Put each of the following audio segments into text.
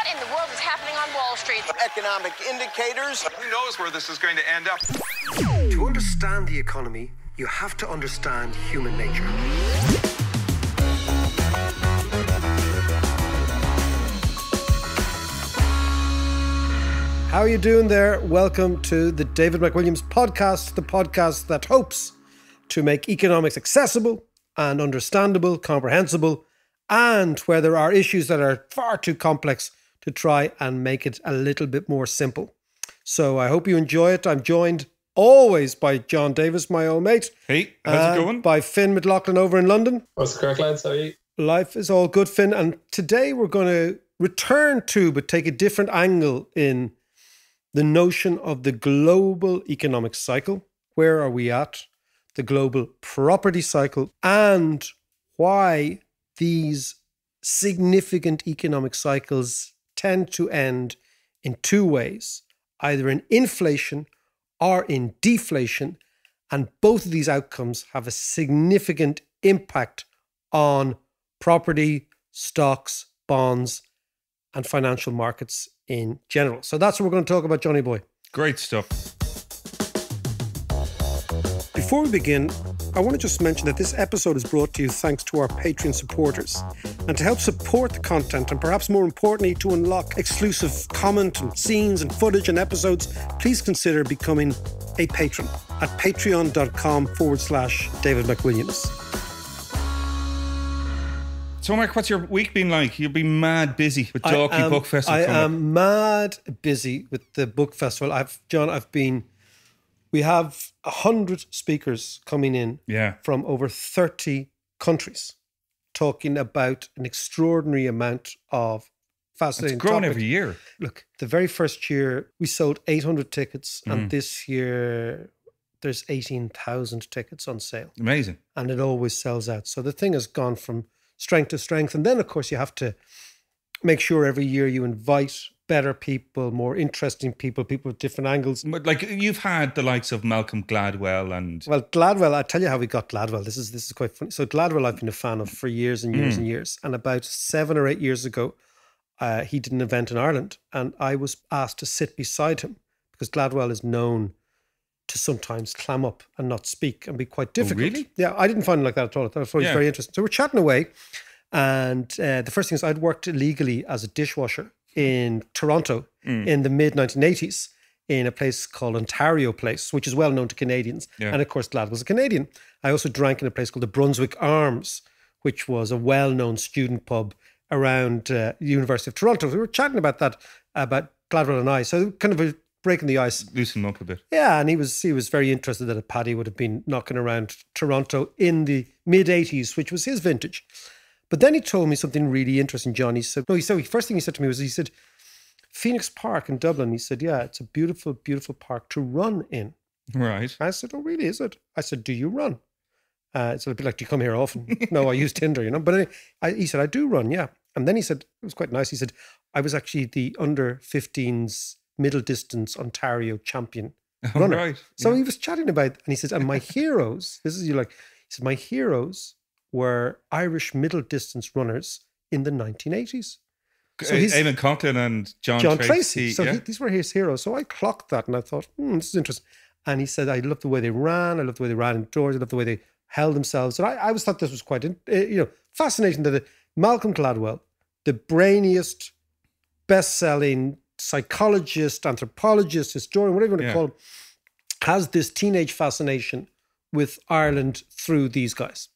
What in the world is happening on Wall Street? Economic indicators. Who knows where this is going to end up? To understand the economy, you have to understand human nature. How are you doing there? Welcome to the David McWilliams podcast, the podcast that hopes to make economics accessible and understandable, comprehensible, and where there are issues that are far too complex to try and make it a little bit more simple. So I hope you enjoy it. I'm joined always by John Davis, my old mate. Hey, how's it going? By Finn McLaughlin over in London. What's the crack, lads? How are you? Life is all good, Finn. And today we're going to return to, but take a different angle in the notion of the global economic cycle. Where are we at? The global property cycle, and why these significant economic cycles tend to end in two ways, either in inflation or in deflation. And both of these outcomes have a significant impact on property, stocks, bonds, and financial markets in general. So that's what we're going to talk about, Johnny boy. Great stuff. Before we begin, I want to just mention that this episode is brought to you thanks to our Patreon supporters. And to help support the content, and perhaps more importantly, to unlock exclusive comment and scenes and footage and episodes, please consider becoming a patron at patreon.com/David McWilliams. So, Mark, what's your week been like? You've been mad busy with Dalkey Book Festival. I am mad busy with the book festival. We have 100 speakers coming in from over 30 countries, talking about an extraordinary amount of fascinating topics. It's grown topics. Every year. Look, the very first year we sold 800 tickets, and this year there's 18,000 tickets on sale. Amazing. And it always sells out. So the thing has gone from strength to strength. And then, of course, you have to make sure every year you invite better people, more interesting people with different angles. But like, you've had the likes of Malcolm Gladwell and... Well, Gladwell, I'll tell you how we got Gladwell. This is quite funny. So Gladwell I've been a fan of for years and years and years. And about 7 or 8 years ago, he did an event in Ireland, and I was asked to sit beside him because Gladwell is known to sometimes clam up and not speak and be quite difficult. Oh, really? Yeah, I didn't find him like that at all. I thought he was very interesting. So we're chatting away. And the first thing is I'd worked illegally as a dishwasher in Toronto in the mid-1980s in a place called Ontario Place, which is well known to Canadians. Yeah. And of course, Glad was a Canadian. I also drank in a place called the Brunswick Arms, which was a well-known student pub around the University of Toronto. We were chatting about that, about Gladwell and I. So kind of breaking the ice. Loosen him up a bit. Yeah, and he was very interested that a Paddy would have been knocking around Toronto in the mid-80s, which was his vintage. But then he told me something really interesting, John. First thing he said to me was, he said, Phoenix Park in Dublin. He said, yeah, it's a beautiful, beautiful park to run in. Right. I said, oh, really, is it? I said, do you run? It's a bit like, do you come here often? No, I use Tinder, But anyway, he said, I do run, yeah. And then he said, it was quite nice. He said, I was actually the under-15s middle distance Ontario champion runner. Right. So he was chatting about, and he said, and my heroes, he said, my heroes were Irish middle distance runners in the 1980s. So Eamon Conklin and John Tracy. So these were his heroes. So I clocked that and I thought, this is interesting. And he said, I love the way they ran. I love the way they ran indoors. I love the way they held themselves. And I always thought this was quite, fascinating that Malcolm Gladwell, the brainiest, best-selling psychologist, anthropologist, historian, whatever you want to call him, has this teenage fascination with Ireland through these guys.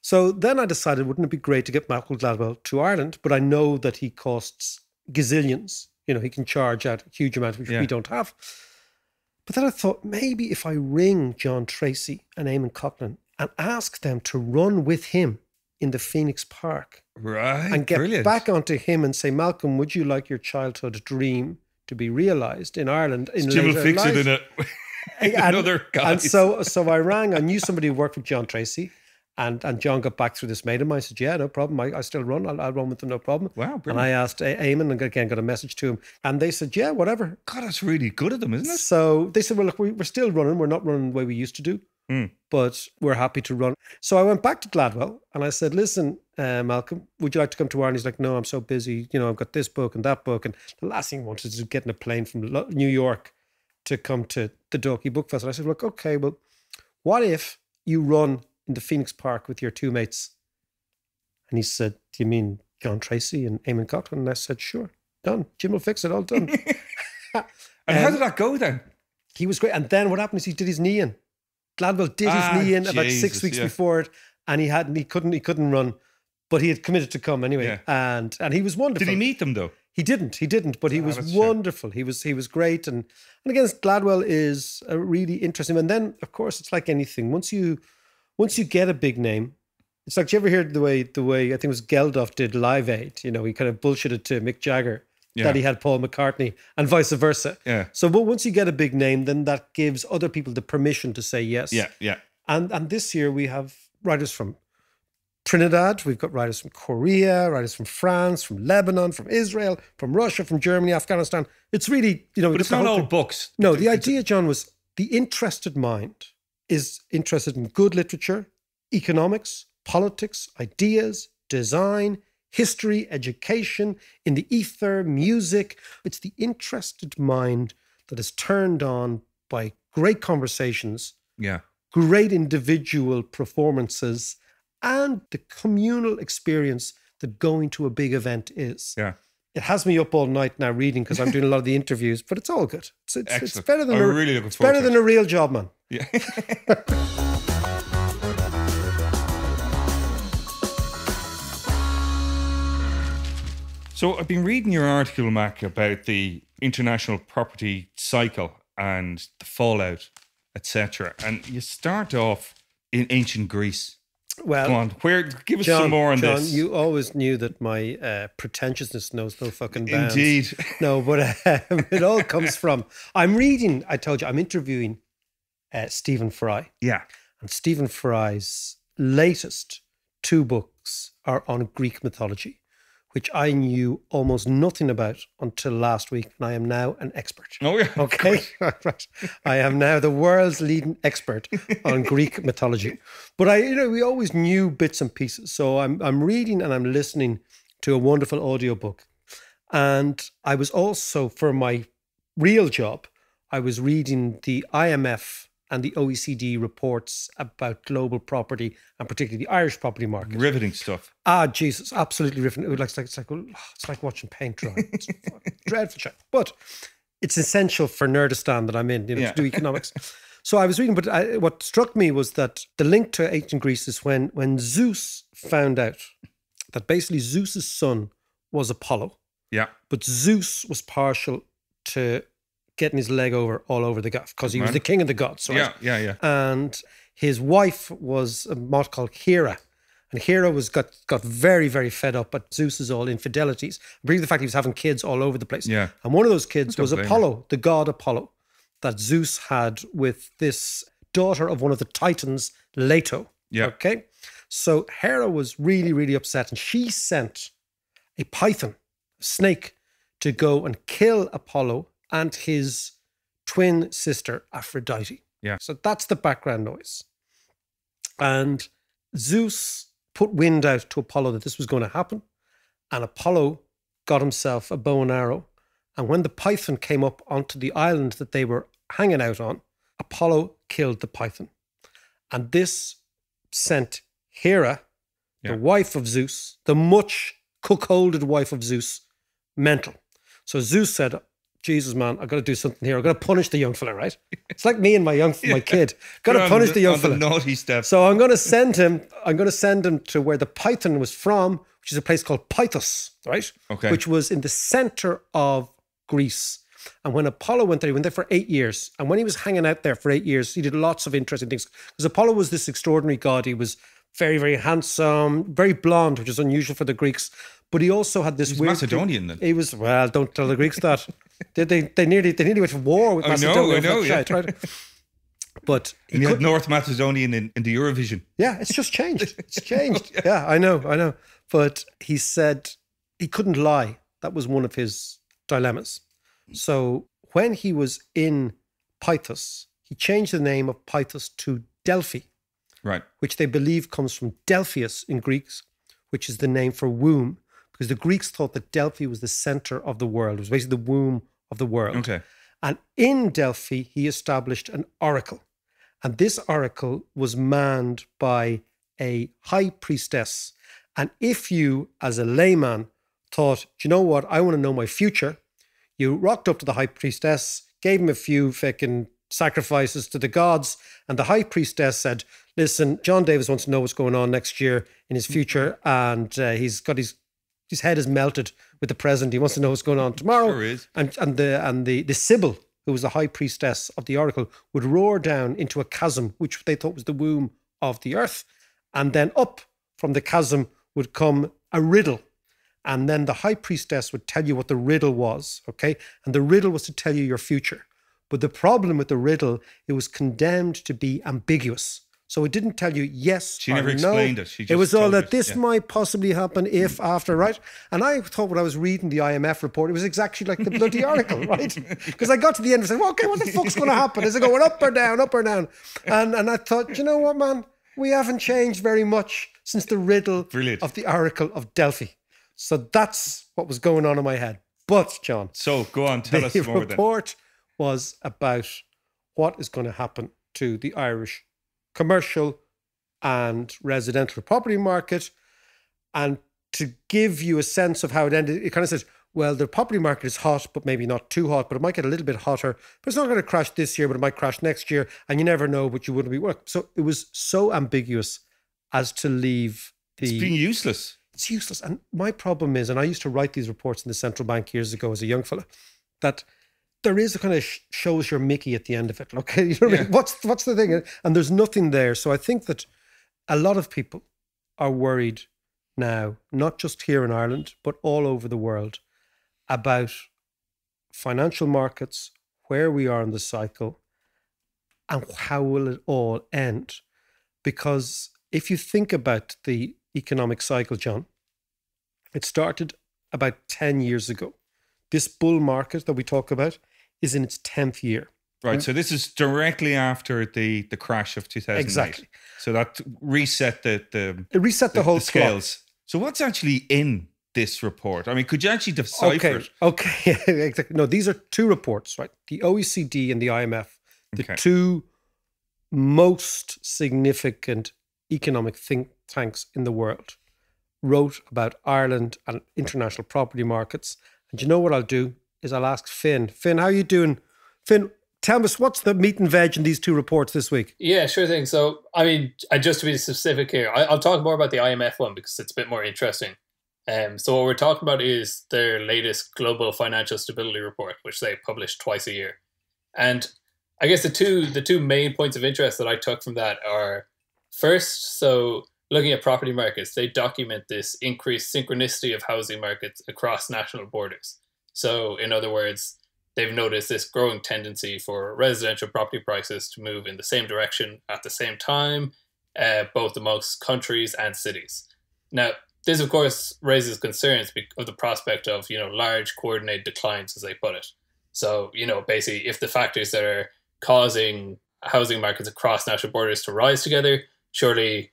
So then I decided, wouldn't it be great to get Malcolm Gladwell to Ireland? But I know that he costs gazillions. He can charge out a huge amount, which we don't have. But then I thought, maybe if I ring John Tracy and Eamon Conklin and ask them to run with him in the Phoenix Park. Right. And get back onto him and say, Malcolm, would you like your childhood dream to be realised in Ireland? Jim will fix it in another guy. And so I rang. I knew somebody who worked with John Tracy. And John got back through this mate of mine. I said, yeah, no problem. I still run. I'll run with them, no problem. Wow, brilliant. And I asked Eamon, and again got a message to him. And they said, yeah, whatever. God, that's really good of them, isn't it? So they said, well, look, we're still running. We're not running the way we used to do. but we're happy to run. So I went back to Gladwell and I said, listen, Malcolm, would you like to come to Ireland? He's like, no, I'm so busy. I've got this book and that book. And the last thing I wanted is get in a plane from New York to come to the Dalkey Book Festival. I said, look, okay, well, what if you run in the Phoenix Park with your two mates? And he said, do you mean John Tracy and Eamon Coughlin? And I said, sure, done. Jim will fix it, all done. And how did that go then? He was great. And then what happened is he did his knee in. Gladwell did his knee in about 6 weeks before it, and he couldn't run, but he had committed to come anyway. Yeah. And he was wonderful. Did he meet them though? He didn't, but he was wonderful. He was great. And again, Gladwell is a really interesting. And then of course it's like anything. Once you get a big name, it's like, did you ever hear the way I think it was Geldof did Live Aid? He kind of bullshitted to Mick Jagger. Yeah. That he had Paul McCartney and vice versa. Yeah. So, but once you get a big name, then that gives other people the permission to say yes. Yeah, yeah. And this year we have writers from Trinidad, we've got writers from Korea, writers from France, from Lebanon, from Israel, from Russia, from Germany, Afghanistan. It's really, But it's not all books. No, the idea, John, was the interested mind is interested in good literature, economics, politics, ideas, design, history, education, in the ether, music. It's the interested mind that is turned on by great conversations, great individual performances, and the communal experience that going to a big event is. Yeah. It has me up all night now reading because I'm doing a lot of the interviews, but it's all good. It's better than a real job, man. Yeah. So I've been reading your article, Mac, about the international property cycle and the fallout, etc. And you start off in ancient Greece. Well, go on. Give us some more on this. John, you always knew that my pretentiousness knows no fucking bounds. Indeed. No, but it all comes from... I'm reading, I told you, I'm interviewing Stephen Fry. Yeah. And Stephen Fry's latest 2 books are on Greek mythology, which I knew almost nothing about until last week, and I am now an expert. Oh, yeah. Okay? Right. I am now the world's leading expert on Greek mythology. But we always knew bits and pieces. So I'm reading and I'm listening to a wonderful audiobook. And I was also, for my real job, I was reading the IMF and the OECD reports about global property and particularly the Irish property market. Riveting stuff. Jesus, absolutely riveting. It's like watching paint dry. It's dreadful shit. But it's essential for Nerdistan that I'm in, to do economics. So I was reading, but what struck me was that the link to ancient Greece is when Zeus found out that basically Zeus's son was Apollo. Yeah. But Zeus was partial to getting his leg all over the gaff because he was the king of the gods. Right? Yeah. And his wife was a mod called Hera. And Hera got very, very fed up at Zeus's all infidelities. Believe the fact he was having kids all over the place. Yeah. And one of those kids was Apollo, the god Apollo, that Zeus had with this daughter of one of the Titans, Leto. Yeah. Okay. So Hera was really, really upset, and she sent a python, a snake, to go and kill Apollo and his twin sister, Aphrodite. Yeah. So that's the background noise. And Zeus put wind out to Apollo that this was going to happen. And Apollo got himself a bow and arrow. And when the python came up onto the island that they were hanging out on, Apollo killed the python. And this sent Hera, the wife of Zeus, the much cuckolded wife of Zeus, mental. So Zeus said, Jesus, man, I've got to do something here. I've got to punish the young fella, right? It's like me and my kid. Got to punish the young fella. The naughty step. So I'm going to send him to where the python was from, which is a place called Pythos, right? Okay. Which was in the center of Greece. And when Apollo went there, he went there for 8 years. And when he was hanging out there for 8 years, he did lots of interesting things. Because Apollo was this extraordinary god. He was very, very handsome, very blonde, which is unusual for the Greeks. But he also had this weird... Macedonian then. He was, well, don't tell the Greeks that. They nearly went to war with Macedonia. I know, yeah. Right? But he had North Macedonian in the Eurovision. Yeah, it's just changed. It's changed. Yeah, I know. But he said he couldn't lie. That was one of his dilemmas. So when he was in Pythos, he changed the name of Pythos to Delphi, Right. which they believe comes from Delphius in Greeks, which is the name for womb, because the Greeks thought that Delphi was the center of the world. It was basically the womb of the world. Okay. And in Delphi, he established an oracle. And this oracle was manned by a high priestess. And if you, as a layman, thought, do you know what, I want to know my future, you rocked up to the high priestess, gave him a few fucking sacrifices to the gods, and the high priestess said, listen, John Davis wants to know what's going on next year in his future, and he's got his head is melted with the present. He wants to know what's going on tomorrow. Sure is. And the Sibyl, who was the high priestess of the oracle, would roar down into a chasm, which they thought was the womb of the earth. And then up from the chasm would come a riddle. And then the high priestess would tell you what the riddle was, okay? And the riddle was to tell you your future. But the problem with the riddle, it was condemned to be ambiguous. So it didn't tell you yes She or never no. explained it. She just It was all told that us, this yeah. might possibly happen if, after, right? And I thought when I was reading the IMF report, it was exactly like the bloody oracle, right? Because I got to the end and said, well, okay, what the fuck's going to happen? Is it going up or down, up or down? And I thought, you know what, man? We haven't changed very much since the riddle Brilliant. of the oracle of Delphi. So that's what was going on in my head. But, John, So go on, tell us the more then. report was about what is going to happen to the Irish commercial and residential property market. And to give you a sense of how it ended, it kind of says, well, the property market is hot, but maybe not too hot, but it might get a little bit hotter. But it's not going to crash this year, but it might crash next year. And you never know, but you wouldn't be working. So it was so ambiguous as to leave the... It's been useless. It's useless. And my problem is, and I used to write these reports in the central bank years ago as a young fella, that there is a kind of shows your Mickey at the end of it. Okay, you know what I mean? What's the thing? And there's nothing there. So I think that a lot of people are worried now, not just here in Ireland, but all over the world, about financial markets, where we are in the cycle, and how will it all end? Because if you think about the economic cycle, John, it started about 10 years ago. This bull market that we talk about is in its 10th year. Right, so this is directly after the crash of 2008. Exactly. So that reset It reset the whole scales. So what's actually in this report? I mean, could you actually decipher it? Okay, exactly. No, these are two reports, right? The OECD and the IMF, the two most significant economic think tanks in the world, wrote about Ireland and international property markets. And you know what I'll do is I'll ask Finn. Finn, how are you doing? Finn, tell us, what's the meat and veg in these two reports this week? Yeah, sure thing. So, I mean, just to be specific here, I'll talk more about the IMF one because it's a bit more interesting. So what we're talking about is their latest Global Financial Stability Report, which they publish twice a year. And I guess the two main points of interest that I took from that are, first, so looking at property markets, they document this increased synchronicity of housing markets across national borders. So in other words, they've noticed this growing tendency for residential property prices to move in the same direction at the same time, both amongst countries and cities. Now, this, of course, raises concerns of the prospect of, large coordinated declines, as they put it. So, basically, if the factors that are causing housing markets across national borders to rise together, surely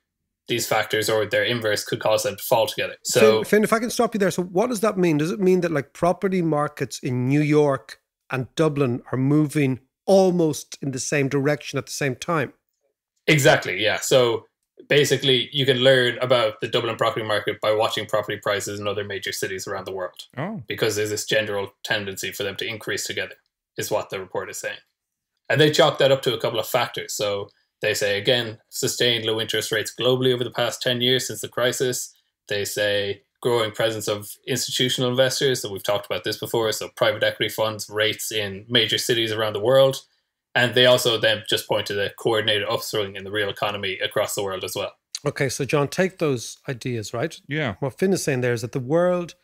these factors or their inverse could cause them to fall together. So, Finn, if I can stop you there. So what does that mean? Does it mean that like property markets in New York and Dublin are moving almost in the same direction at the same time? Exactly, yeah. So basically, you can learn about the Dublin property market by watching property prices in other major cities around the world. Oh. Because there's this general tendency for them to increase together, is what the report is saying. And they chalk that up to a couple of factors. So they say, again, sustained low interest rates globally over the past 10 years since the crisis. They say growing presence of institutional investors. So we've talked about this before. So private equity funds, rates in major cities around the world. And they also then just point to the coordinated upswing in the real economy across the world as well. Okay, so John, take those ideas, right? Yeah. What Finn is saying there is that the world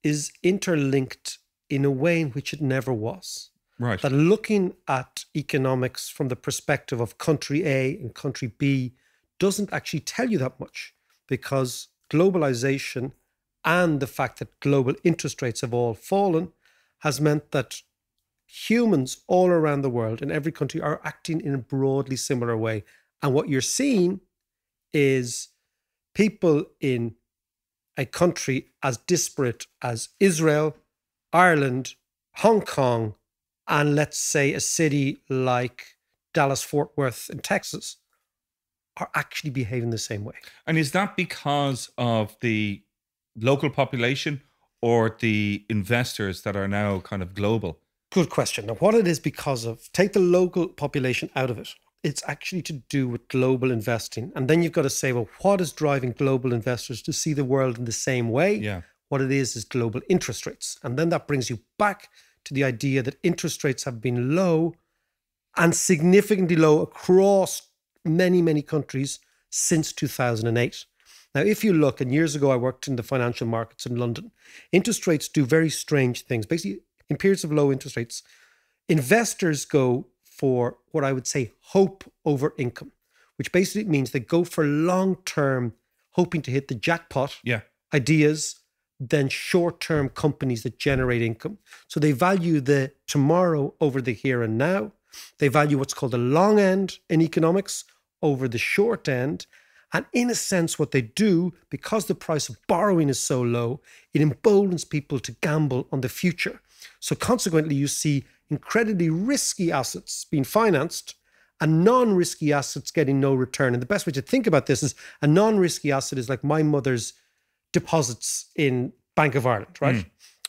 is interlinked in a way in which it never was. Right. That looking at economics from the perspective of country A and country B doesn't actually tell you that much, because globalization and the fact that global interest rates have all fallen has meant that humans all around the world in every country are acting in a broadly similar way. And what you're seeing is people in a country as disparate as Israel, Ireland, Hong Kong, and let's say a city like Dallas, Fort Worth in Texas are actually behaving the same way. And is that because of the local population or the investors that are now kind of global? Good question. Now, what it is because of, take the local population out of it. It's actually to do with global investing. And then you've got to say, well, what is driving global investors to see the world in the same way? Yeah. What it is global interest rates. And then that brings you back to the idea that interest rates have been low and significantly low across many, many countries since 2008. Now, if you look, and years ago I worked in the financial markets in London, interest rates do very strange things. Basically, in periods of low interest rates, investors go for what I would say hope over income, which basically means they go for long-term, hoping to hit the jackpot ideas, than short-term companies that generate income. So they value the tomorrow over the here and now. They value what's called the long end in economics over the short end. And in a sense, what they do, because the price of borrowing is so low, it emboldens people to gamble on the future. So consequently, you see incredibly risky assets being financed and non-risky assets getting no return. And the best way to think about this is a non-risky asset is like my mother's deposits in Bank of Ireland, right?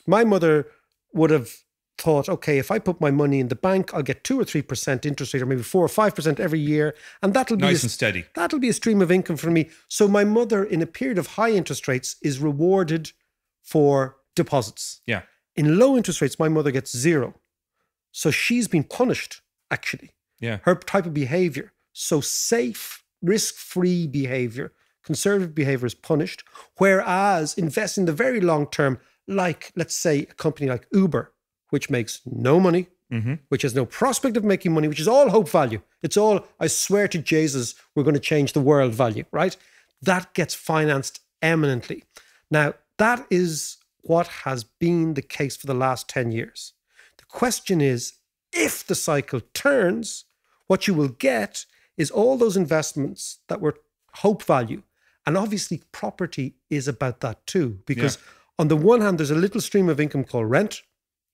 My mother would have thought, okay, if I put my money in the bank, I'll get 2 or 3% interest rate, or maybe 4 or 5% every year, and that'll be nice and steady. That'll be a stream of income for me. So my mother, in a period of high interest rates, is rewarded for deposits. Yeah. In low interest rates, my mother gets 0. So she's been punished, actually. Yeah. Her type of behavior. So safe, risk-free behavior, conservative behavior is punished, whereas invest in the very long term, like, let's say, a company like Uber, which makes no money, which has no prospect of making money, which is all hope value. It's all, I swear to Jesus, we're going to change the world value, right? That gets financed eminently. Now, that is what has been the case for the last 10 years. The question is, if the cycle turns, what you will get is all those investments that were hope value. And obviously, property is about that too, because on the one hand, there's a little stream of income called rent,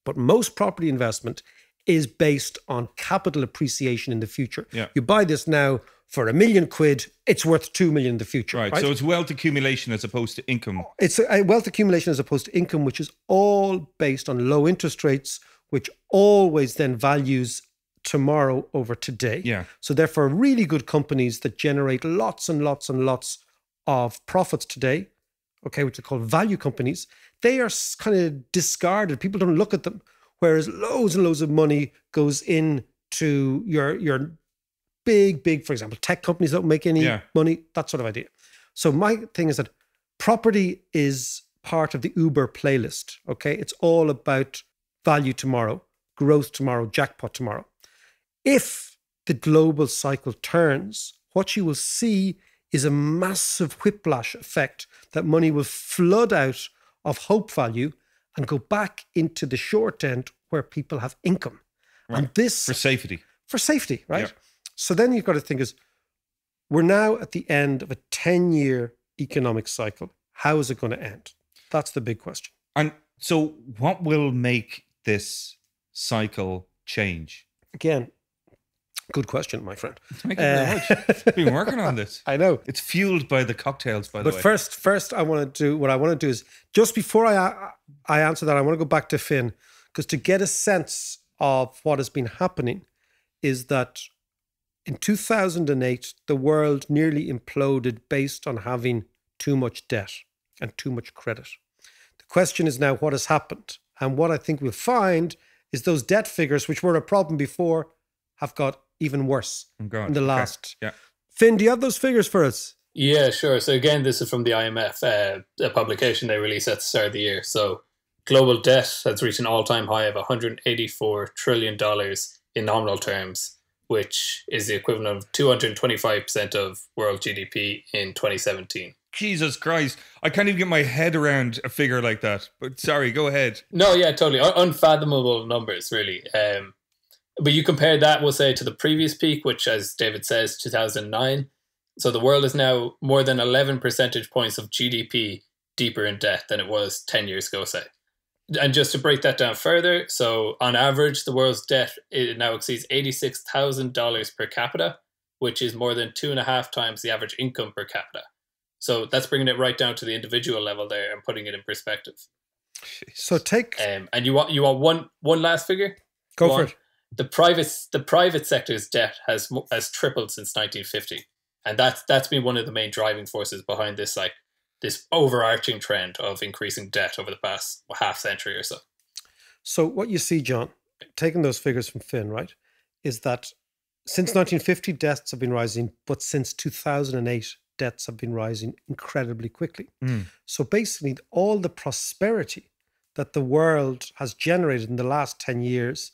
but most property investment is based on capital appreciation in the future. Yeah. You buy this now for £1 million, it's worth 2 million in the future. Right. So it's wealth accumulation as opposed to income. It's a wealth accumulation as opposed to income, which is all based on low interest rates, which always then values tomorrow over today. Yeah. So therefore, really good companies that generate lots and lots and lots of profits today, okay, which are called value companies, they are kind of discarded. People don't look at them. Whereas loads and loads of money goes into your big, for example, tech companies that don't make any money, that sort of idea. So my thing is that property is part of the Uber playlist, okay? It's all about value tomorrow, growth tomorrow, jackpot tomorrow. If the global cycle turns, what you will see is a massive whiplash effect that money will flood out of hope value and go back into the short end where people have income. Right. And this... For safety. For safety, right? Yeah. So then you've got to think is, we're now at the end of a 10-year economic cycle. How is it going to end? That's the big question. And so what will make this cycle change? Again, good question, my friend. Thank you very much. I've been working on this. I know. It's fueled by the cocktails, by the way. But first, I want to do is, just before I answer that, I want to go back to Finn, because to get a sense of what has been happening is that in 2008, the world nearly imploded based on having too much debt and too much credit. The question is now what has happened? And what I think we'll find is those debt figures, which were a problem before, have got even worse in the last. Okay. Yeah. Finn, do you have those figures for us? Yeah, sure. So again, this is from the IMF, a publication they released at the start of the year. So global debt has reached an all-time high of $184 trillion in nominal terms, which is the equivalent of 225% of world GDP in 2017. Jesus Christ. I can't even get my head around a figure like that. But sorry, go ahead. No, yeah, totally. Unfathomable numbers, really. But you compare that, we'll say, to the previous peak, which, as David says, 2009. So the world is now more than 11 percentage points of GDP deeper in debt than it was 10 years ago, say. And just to break that down further, so on average, the world's debt it now exceeds $86,000 per capita, which is more than 2.5 times the average income per capita. So that's bringing it right down to the individual level there and putting it in perspective. So take and you want one last figure? Go for it. The private sector's debt has tripled since 1950, and that's been one of the main driving forces behind this this overarching trend of increasing debt over the past half century or so. So what you see, John, taking those figures from Finn, right, is that since 1950 debts have been rising, but since 2008 debts have been rising incredibly quickly. So basically, all the prosperity that the world has generated in the last 10 years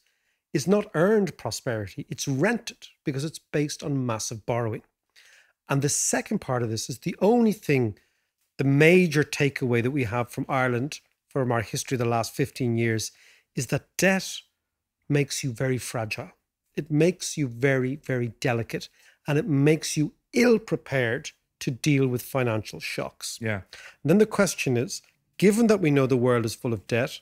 is not earned prosperity, it's rented because it's based on massive borrowing. And the second part of this is the only thing, the major takeaway that we have from Ireland, from our history of the last 15 years, is that debt makes you very fragile. It makes you very, very delicate, and it makes you ill-prepared to deal with financial shocks. Yeah. And then the question is, given that we know the world is full of debt,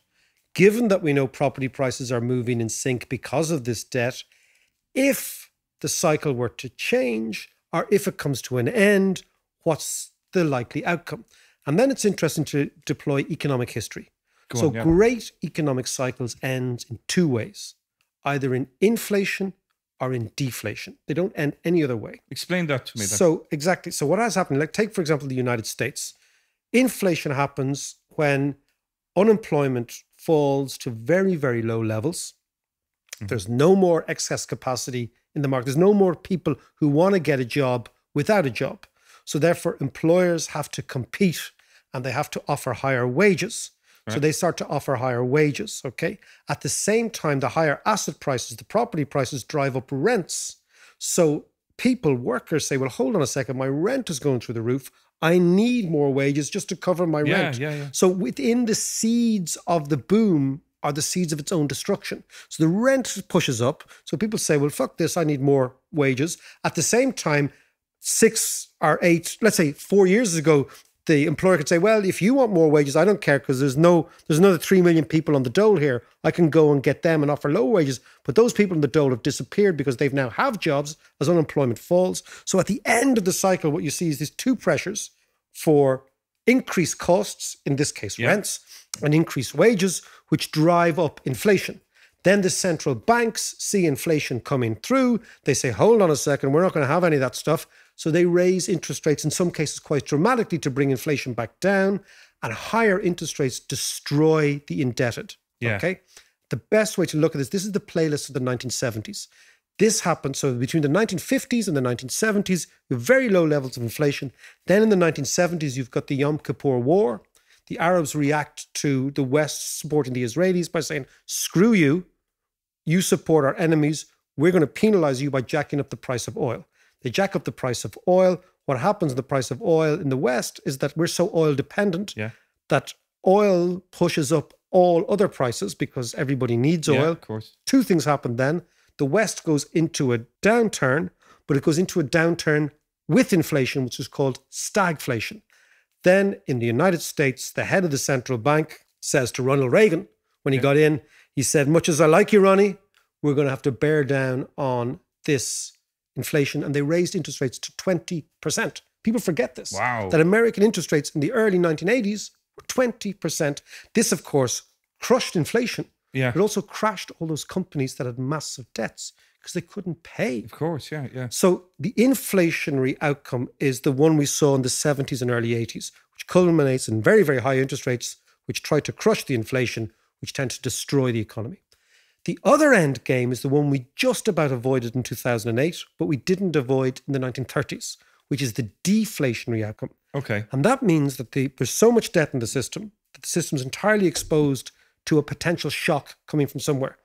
given that we know property prices are moving in sync because of this debt, if the cycle were to change, or if it comes to an end, what's the likely outcome? And then it's interesting to deploy economic history. Great economic cycles end in two ways, either in inflation or in deflation. They don't end any other way. Explain that to me then. So exactly. So what has happened, like take, for example, the United States. Inflation happens when unemployment falls to very, very low levels. There's no more excess capacity in the market. There's no more people who want to get a job without a job. So therefore, employers have to compete and they have to offer higher wages. Right. So they start to offer higher wages, okay? At the same time, the higher asset prices, the property prices drive up rents. So people, workers say, well, hold on a second, my rent is going through the roof. I need more wages just to cover my rent. So within the seeds of the boom are the seeds of its own destruction. So the rent pushes up. So people say, well, fuck this, I need more wages. At the same time, 6 or 8, let's say 4 years ago, the employer could say, well, if you want more wages, I don't care because there's another 3 million people on the dole here. I can go and get them and offer low wages. But those people on the dole have disappeared because they've now have jobs as unemployment falls. So at the end of the cycle, what you see is these two pressures for increased costs, in this case, rents, and increased wages, which drive up inflation. Then the central banks see inflation coming through. They say, hold on a second, we're not going to have any of that stuff. So they raise interest rates, in some cases quite dramatically, to bring inflation back down. And higher interest rates destroy the indebted. Yeah. Okay. The best way to look at this is the playlist of the 1970s. This happened, so between the 1950s and the 1970s, you have very low levels of inflation. Then in the 1970s, you've got the Yom Kippur War. The Arabs react to the West supporting the Israelis by saying, screw you, you support our enemies, we're going to penalize you by jacking up the price of oil. They jack up the price of oil. What happens in the price of oil in the West is that we're so oil dependent that oil pushes up all other prices because everybody needs oil. Yeah, of course. Two things happen then. The West goes into a downturn, but it goes into a downturn with inflation, which is called stagflation. Then in the United States, the head of the central bank says to Ronald Reagan, when he got in, he said, much as I like you, Ronnie, we're going to have to bear down on this inflation. And they raised interest rates to 20%. People forget this. Wow. That American interest rates in the early 1980s were 20%. This, of course, crushed inflation. Yeah. It also crashed all those companies that had massive debts because they couldn't pay. Of course, yeah. So the inflationary outcome is the one we saw in the 70s and early 80s, which culminates in very, very high interest rates, which try to crush the inflation, which tend to destroy the economy. The other end game is the one we just about avoided in 2008, but we didn't avoid in the 1930s, which is the deflationary outcome. Okay. And that means that there's so much debt in the system that the system's entirely exposed to a potential shock coming from somewhere.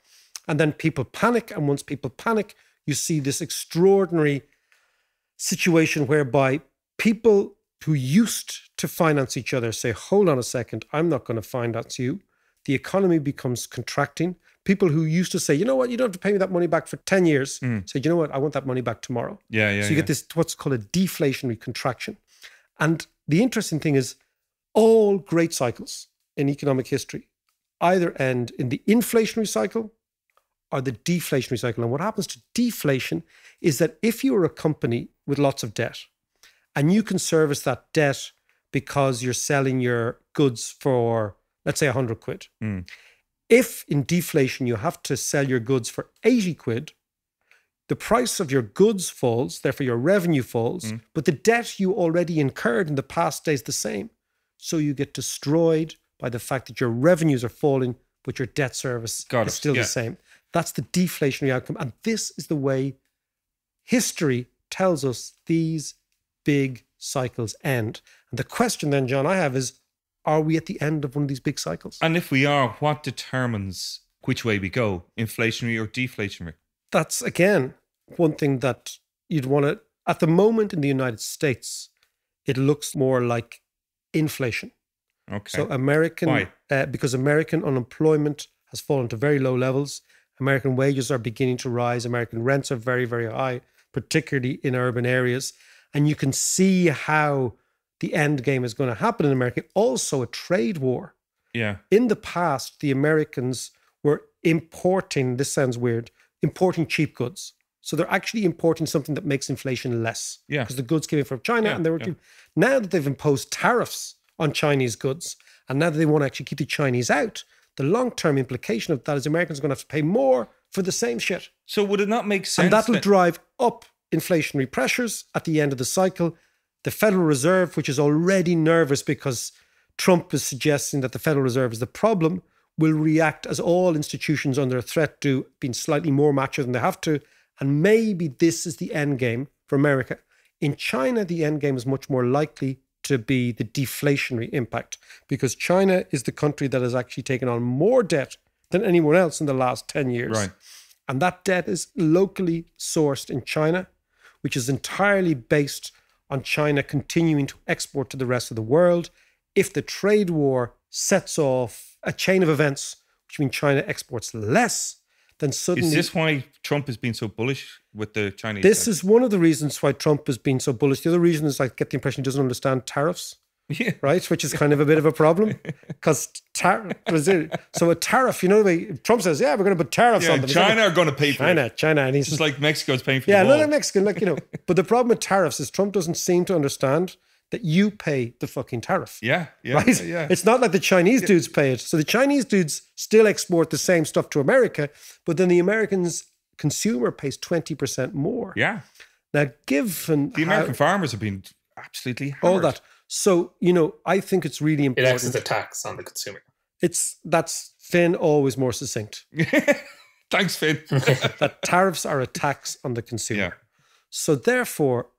And then people panic. And once people panic, you see this extraordinary situation whereby people who used to finance each other say, hold on a second, I'm not going to finance you. the economy becomes contracting. People who used to say, you know what, you don't have to pay me that money back for 10 years, say, you know what, I want that money back tomorrow. So you get this, what's called a deflationary contraction. And the interesting thing is all great cycles in economic history either end in the inflationary cycle or the deflationary cycle. And what happens to deflation is that if you are a company with lots of debt and you can service that debt because you're selling your goods for, let's say, 100 quid. If in deflation you have to sell your goods for 80 quid, the price of your goods falls, therefore your revenue falls, but the debt you already incurred in the past stays the same. So you get destroyed by the fact that your revenues are falling, but your debt service is still the same. That's the deflationary outcome. And this is the way history tells us these big cycles end. And the question then, John, I have is, are we at the end of one of these big cycles? And if we are, what determines which way we go, inflationary or deflationary? That's, again, one thing that you'd want to, at the moment in the United States, it looks more like inflation. Okay. So Why? Because American unemployment has fallen to very low levels. American wages are beginning to rise. American rents are very, very high, particularly in urban areas. And you can see how the end game is going to happen in America. Also a trade war. Yeah. In the past, the Americans were importing, this sounds weird, importing cheap goods. So they're actually importing something that makes inflation less. Yeah. Because the goods came in from China and they were cheap. Now that they've imposed tariffs on Chinese goods, and now that they want to actually keep the Chinese out, the long-term implication of that is Americans are going to have to pay more for the same shit. So would it not make sense? And that'll drive up inflationary pressures at the end of the cycle. The Federal Reserve, which is already nervous because Trump is suggesting that the Federal Reserve is the problem, will react as all institutions under threat do, being slightly more macho than they have to. And maybe this is the end game for America. In China, the end game is much more likely to be the deflationary impact because China is the country that has actually taken on more debt than anyone else in the last 10 years. Right. And that debt is locally sourced in China, which is entirely based on China continuing to export to the rest of the world. If the trade war sets off a chain of events, which means China exports less, then suddenly... Is this why Trump has been so bullish with the Chinese? This is one of the reasons why Trump has been so bullish. The other reason is I get the impression he doesn't understand tariffs. Yeah. Right? Which is kind of a bit of a problem. Because so a tariff, you know, the way Trump says, yeah, we're going to put tariffs on them. China are going to pay for it. China. And he's just like Mexico's paying for the wall. not like Mexico, like, you know. But the problem with tariffs is Trump doesn't seem to understand that you pay the fucking tariff. Yeah. Right? Yeah. It's not like the Chinese dudes pay it. So the Chinese dudes still export the same stuff to America, but then the Americans consumer pays 20% more. Yeah. Now, given the American farmers have been absolutely hammered. all that. So, you know, I think it's really important. It acts as a tax on the consumer. That's Finn always more succinct. Thanks, Finn. That tariffs are a tax on the consumer. Yeah. So therefore,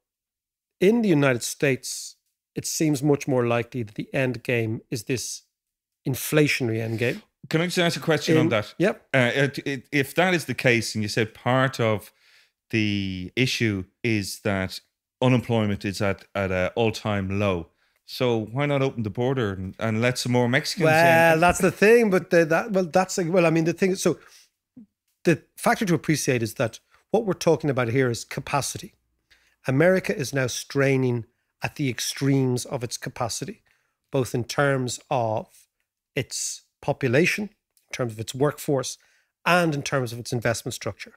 in the United States, it seems much more likely that the end game is this inflationary end game. Can I just ask a question on that? Yep. If that is the case, and you said part of the issue is that unemployment is at an all-time low, so why not open the border and let some more Mexicans in? Well, that's the thing. But the thing is, so the factor to appreciate is that what we're talking about here is capacity. America is now straining at the extremes of its capacity, both in terms of its population, in terms of its workforce, and in terms of its investment structure.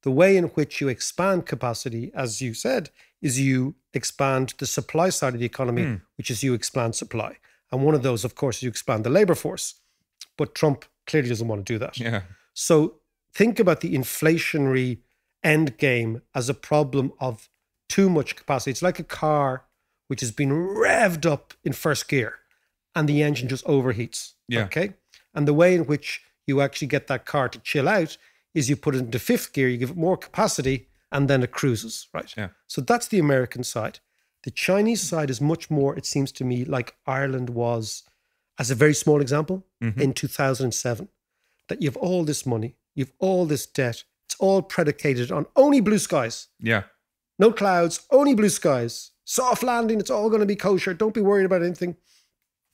The way in which you expand capacity, as you said, is you expand the supply side of the economy, which is you expand supply. And one of those, of course, is you expand the labor force. But Trump clearly doesn't want to do that. Yeah. So think about the inflationary end game as a problem of too much capacity. It's like a car which has been revved up in first gear and the engine just overheats. Yeah. Okay. And the way in which you actually get that car to chill out is you put it into fifth gear, you give it more capacity, and then it cruises, right? Yeah. So that's the American side. The Chinese side is much more, it seems to me, like Ireland was, as a very small example, in 2007. That you have all this money, you have all this debt, it's all predicated on only blue skies. Yeah. No clouds, only blue skies. Soft landing, it's all going to be kosher. Don't be worried about anything.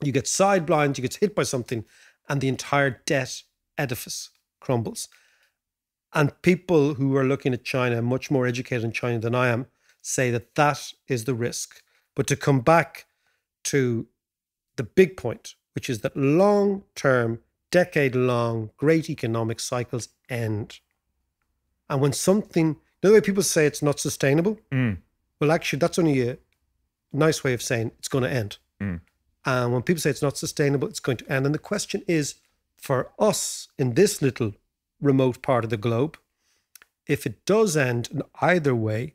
You get sidelined, you get hit by something, and the entire debt edifice crumbles. And people who are looking at China, much more educated in China than I am, say that that is the risk. But to come back to the big point, which is that long-term, decade-long, great economic cycles end. And when something, the way people say it's not sustainable, well, actually, that's only a nice way of saying it's going to end. And when people say it's not sustainable, it's going to end. And the question is, for us in this little remote part of the globe, if it does end in either way,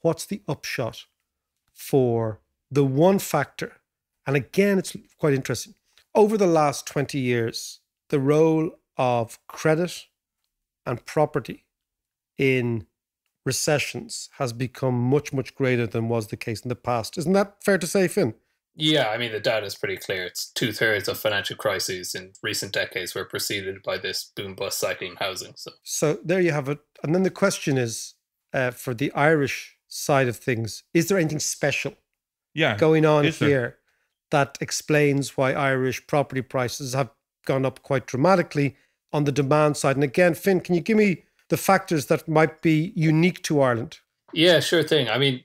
what's the upshot for the one factor? And again, it's quite interesting. Over the last 20 years, the role of credit and property in recessions has become much, much greater than was the case in the past. Isn't that fair to say, Finn? Yeah, I mean, the data is pretty clear. It's 2/3 of financial crises in recent decades were preceded by this boom-bust cycle in housing. So there you have it. And then the question is, for the Irish side of things, is there anything special going on here that explains why Irish property prices have gone up quite dramatically on the demand side? And again, Finn, can you give me the factors that might be unique to Ireland? Yeah, sure thing. I mean,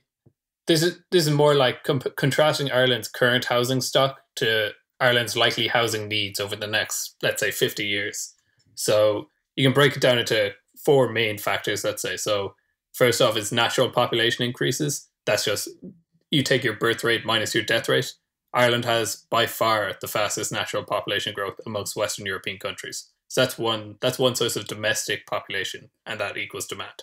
this is more like contrasting Ireland's current housing stock to Ireland's likely housing needs over the next, let's say, 50 years. So you can break it down into 4 main factors, let's say. So first off is natural population increases. That's just, you take your birth rate minus your death rate. Ireland has by far the fastest natural population growth amongst Western European countries. So that's one source of domestic population, and that equals demand.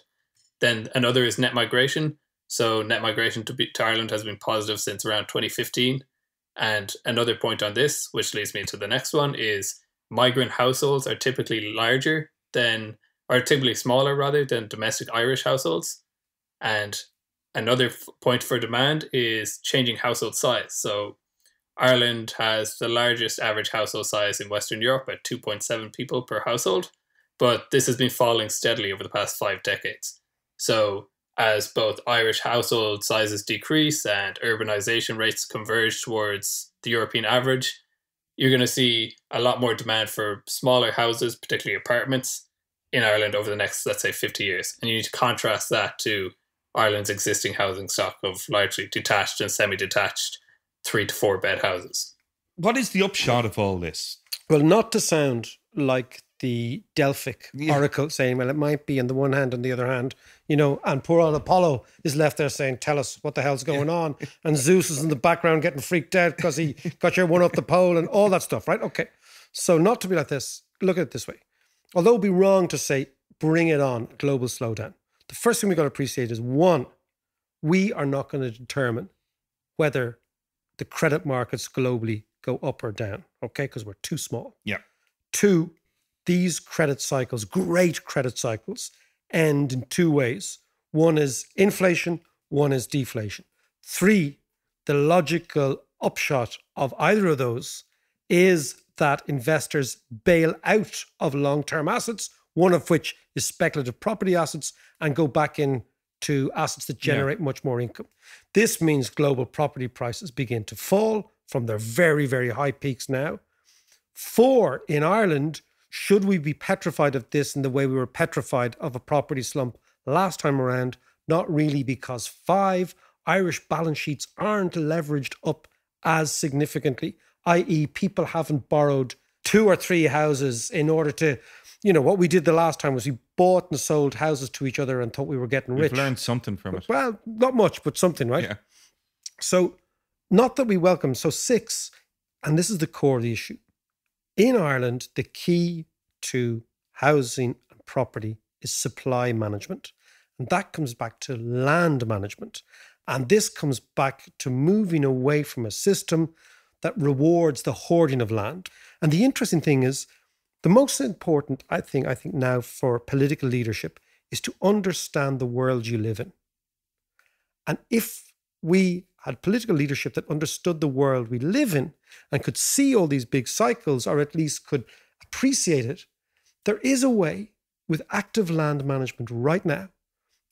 Then another is net migration. So net migration to Ireland has been positive since around 2015. And another point on this, which leads me to the next one, is migrant households are typically smaller rather than domestic Irish households. And another point for demand is changing household size. So Ireland has the largest average household size in Western Europe at 2.7 people per household, but this has been falling steadily over the past 5 decades. So as both Irish household sizes decrease and urbanization rates converge towards the European average, you're going to see a lot more demand for smaller houses, particularly apartments, in Ireland over the next, let's say, 50 years. And you need to contrast that to Ireland's existing housing stock of largely detached and semi-detached 3 to 4 bed houses. What is the upshot of all this? Well, not to sound like the Delphic oracle saying, well, it might be on the one hand, on the other hand, and poor old Apollo is left there saying, tell us what the hell's going on. And Zeus is in the background getting freaked out because he got your one up the pole and all that stuff, right? Okay. So not to be like this, look at it this way. Although it would be wrong to say, bring it on, global slowdown. The first thing we've got to appreciate is, one, we are not going to determine whether the credit markets globally go up or down, okay? Because we're too small. Yeah. 2, these credit cycles, great credit cycles, end in 2 ways. One is inflation, one is deflation. 3, the logical upshot of either of those is that investors bail out of long-term assets, one of which is speculative property assets, and go back into assets that generate much more income. This means global property prices begin to fall from their very, very high peaks now. 4, in Ireland, should we be petrified of this in the way we were petrified of a property slump last time around? Not really, because 5, Irish balance sheets aren't leveraged up as significantly, i.e. people haven't borrowed 2 or 3 houses in order to, what we did the last time was we bought and sold houses to each other and thought we were getting rich. We've learned something from it. Well, not much, but something, right? Yeah. So not that we welcome. So 6, and this is the core of the issue. In Ireland, the key to housing and property is supply management. And that comes back to land management. And this comes back to moving away from a system that rewards the hoarding of land. And the interesting thing is, the most important, I think now for political leadership is to understand the world you live in. And if we had political leadership that understood the world we live in and could see all these big cycles, or at least could appreciate it, there is a way with active land management right now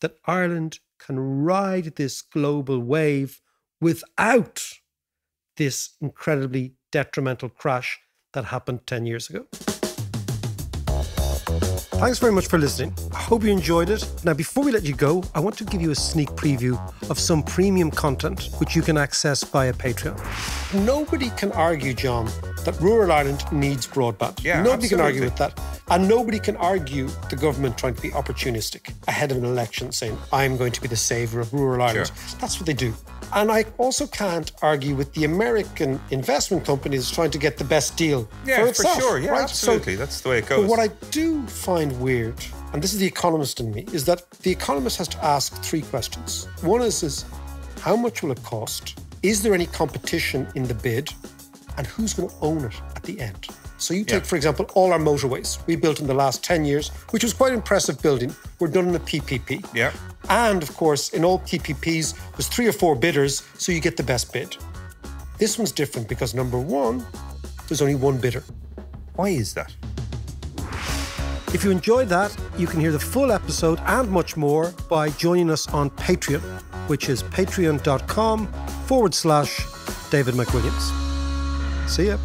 that Ireland can ride this global wave without this incredibly detrimental crash that happened 10 years ago. Thanks very much for listening. I hope you enjoyed it. Now, before we let you go, I want to give you a sneak preview of some premium content which you can access via Patreon. Nobody can argue, John, that rural Ireland needs broadband. Yeah, nobody can absolutely. argue with that. And nobody can argue the government trying to be opportunistic ahead of an election saying, I'm going to be the saviour of rural Ireland. Sure. That's what they do. And I also can't argue with the American investment companies trying to get the best deal Yeah, for itself. sure. Yeah, right? absolutely. So, that's the way it goes. but what I do find weird, and this is the economist in me, is that the economist has to ask three questions. One is how much will it cost? Is there any competition in the bid? And who's going to own it at the end? So you take, for example, all our motorways we built in the last 10 years, which was quite impressive building, were done in a PPP. Yeah. And of course, in all PPPs, there's 3 or 4 bidders, so you get the best bid. This one's different because number one, there's only one bidder. Why is that? If you enjoyed that, you can hear the full episode and much more by joining us on Patreon, which is patreon.com/David McWilliams. See ya.